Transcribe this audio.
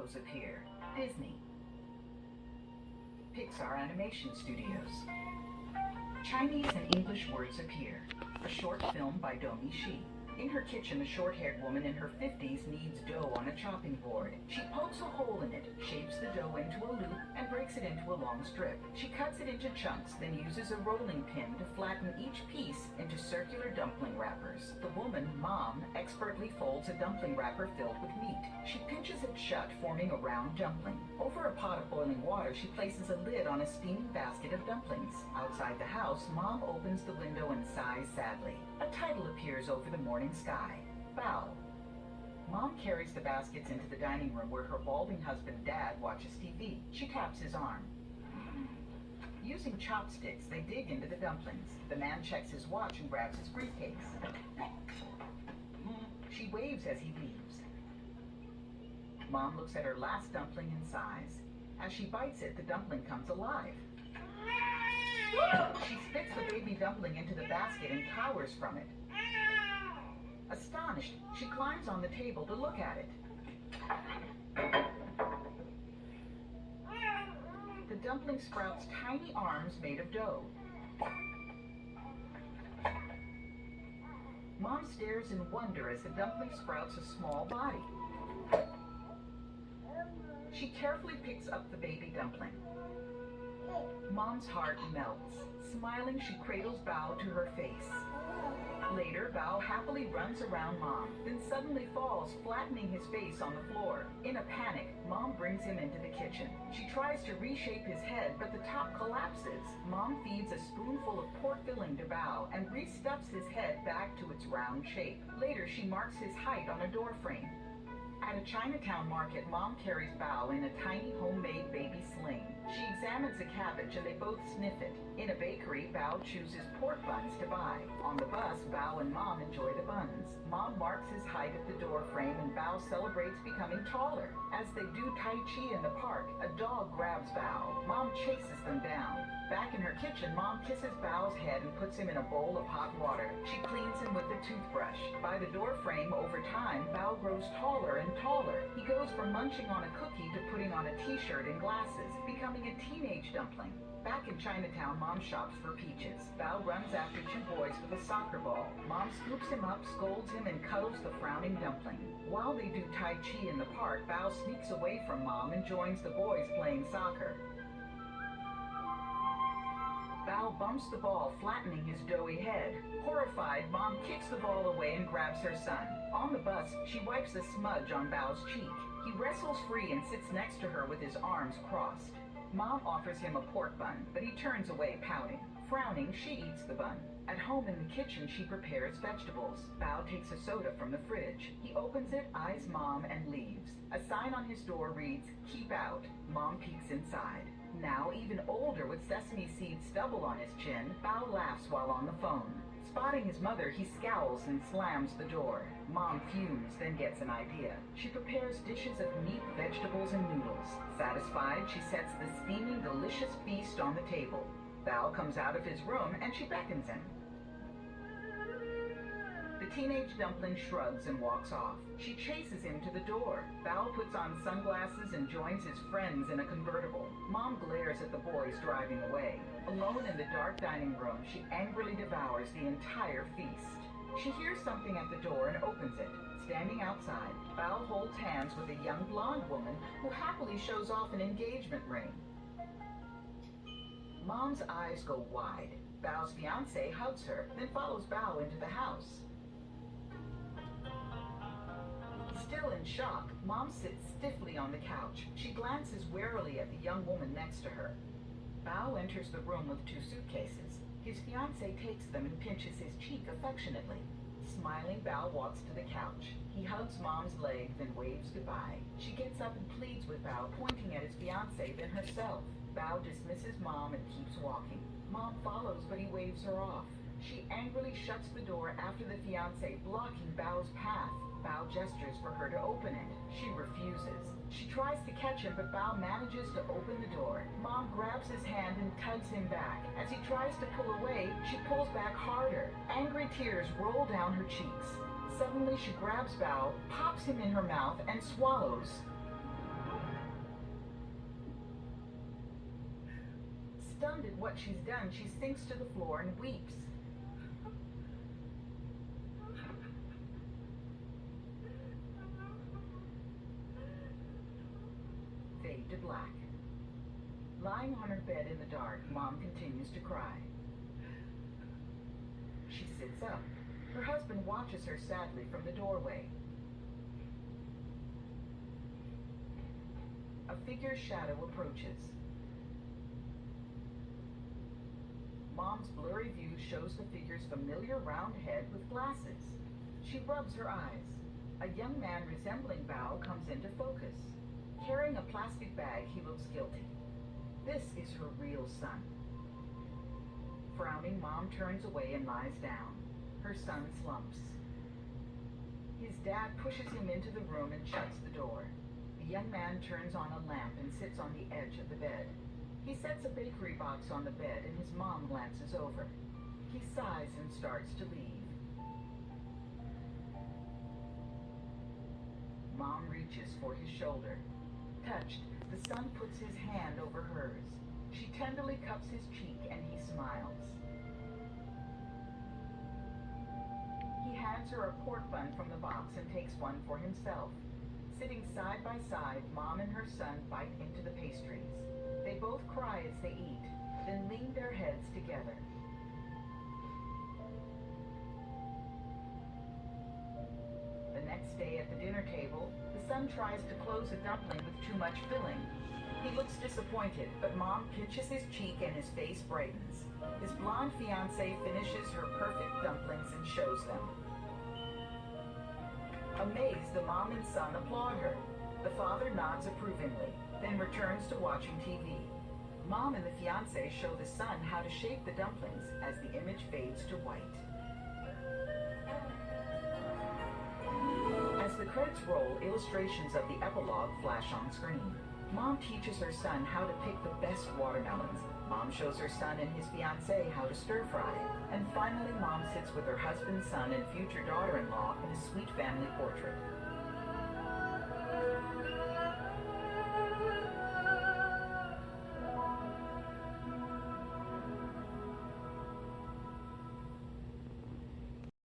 studios appear. Disney. Pixar Animation Studios. Chinese and English words appear. A short film by Domi Shi. In her kitchen, a short-haired woman in her 50s kneads dough on a chopping board. She pokes a hole in it, shapes the dough into a loop, and breaks it into a long strip. She cuts it into chunks, then uses a rolling pin to flatten each piece into circular dumpling wrappers. The woman, Mom, expertly folds a dumpling wrapper filled with meat. She pinches it shut, forming a round dumpling. Over a pot of boiling water, she places a lid on a steaming basket of dumplings. Outside the house, Mom opens the window and sighs sadly. A title appears over the morning sky. Bow. Mom carries the baskets into the dining room where her balding husband, Dad, watches TV. She taps his arm. Using chopsticks, they dig into the dumplings. The man checks his watch and grabs his briefcase. She waves as he leaves. Mom looks at her last dumpling and sighs. As she bites it, the dumpling comes alive. She spits the baby dumpling into the basket and cowers from it. Astonished, she climbs on the table to look at it. The dumpling sprouts tiny arms made of dough. Mom stares in wonder as the dumpling sprouts a small body. She carefully picks up the baby dumpling. Mom's heart melts. Smiling, she cradles Bao to her face. Later, Bao happily runs around Mom, then suddenly falls, flattening his face on the floor. In a panic, Mom brings him into the kitchen. She tries to reshape his head, but the top collapses. Mom feeds a spoonful of pork filling to Bao and restuffs his head back to its round shape. Later, she marks his height on a door frame. At a Chinatown market, Mom carries Bao in a tiny homemade baby sling. She examines a cabbage and they both sniff it. In a bakery, Bao chooses pork buns to buy. On the bus, Bao and Mom enjoy the buns. Mom marks his height at the door frame and Bao celebrates becoming taller. As they do Tai Chi in the park, a dog grabs Bao. Mom chases them down. Back in her kitchen, Mom kisses Bao's head and puts him in a bowl of hot water. She cleans him with a toothbrush. By the door frame, over time, Bao grows taller and taller. He goes from munching on a cookie to putting on a t-shirt and glasses, becoming a teenage dumpling. Back in Chinatown, Mom shops for peaches. Bao runs after two boys with a soccer ball. Mom scoops him up, scolds him, and cuddles the frowning dumpling. While they do Tai Chi in the park, Bao sneaks away from Mom and joins the boys playing soccer. Bao bumps the ball, flattening his doughy head. Horrified, Mom kicks the ball away and grabs her son. On the bus, she wipes a smudge on Bao's cheek. He wrestles free and sits next to her with his arms crossed. Mom offers him a pork bun, but he turns away, pouting. Frowning, she eats the bun. At home in the kitchen, she prepares vegetables. Bao takes a soda from the fridge. He opens it, eyes Mom, and leaves. A sign on his door reads, "Keep out." Mom peeks inside. Now, even older with sesame seed stubble on his chin, Bao laughs while on the phone. Spotting his mother, he scowls and slams the door. Mom fumes, then gets an idea. She prepares dishes of meat, vegetables, and noodles. Satisfied, she sets the steaming, delicious feast on the table. Bao comes out of his room and she beckons him. The teenage dumpling shrugs and walks off. She chases him to the door. Bao puts on sunglasses and joins his friends in a convertible. Mom glares at the boys driving away. Alone in the dark dining room, she angrily devours the entire feast. She hears something at the door and opens it. Standing outside, Bao holds hands with a young blonde woman who happily shows off an engagement ring. Mom's eyes go wide. Bao's fiancé hugs her, then follows Bao into the house. Still in shock, Mom sits stiffly on the couch. She glances warily at the young woman next to her. Bao enters the room with two suitcases. His fiancée takes them and pinches his cheek affectionately. Smiling, Bao walks to the couch. He hugs Mom's leg, then waves goodbye. She gets up and pleads with Bao, pointing at his fiancé, then herself. Bao dismisses Mom and keeps walking. Mom follows, but he waves her off. She angrily shuts the door after the fiancé, blocking Bao's path. Bao gestures for her to open it. She refuses. She tries to catch him, but Bao manages to open the door. Mom grabs his hand and tugs him back. As he tries to pull away, she pulls back harder. Angry tears roll down her cheeks. Suddenly, she grabs Bao, pops him in her mouth, and swallows. Stunned at what she's done, she sinks to the floor and weeps. Fade to black. Lying on her bed in the dark, Mom continues to cry. She sits up. Her husband watches her sadly from the doorway. A figure's shadow approaches. Mom's blurry view shows the figure's familiar round head with glasses. She rubs her eyes. A young man resembling Bao comes into focus. Carrying a plastic bag, he looks guilty. This is her real son. Frowning, Mom turns away and lies down. Her son slumps. His dad pushes him into the room and shuts the door. The young man turns on a lamp and sits on the edge of the bed. He sets a bakery box on the bed and his mom glances over. He sighs and starts to leave. Mom reaches for his shoulder. Touched, the son puts his hand over hers. She tenderly cups his cheek and he smiles. He hands her a pork bun from the box and takes one for himself. Sitting side by side, Mom and her son bite into the pastries. They both cry as they eat, then lean their heads together. The next day at the dinner table, the son tries to close a dumpling with too much filling. He looks disappointed, but Mom pinches his cheek and his face brightens. His blonde fiancée finishes her perfect dumplings and shows them. Amazed, the mom and son applaud her. The father nods approvingly, then returns to watching TV. Mom and the fiancé show the son how to shape the dumplings as the image fades to white. As the credits roll, illustrations of the epilogue flash on screen. Mom teaches her son how to pick the best watermelons. Mom shows her son and his fiancée how to stir fry. And finally, Mom sits with her husband, son, and future daughter-in-law in a sweet family portrait.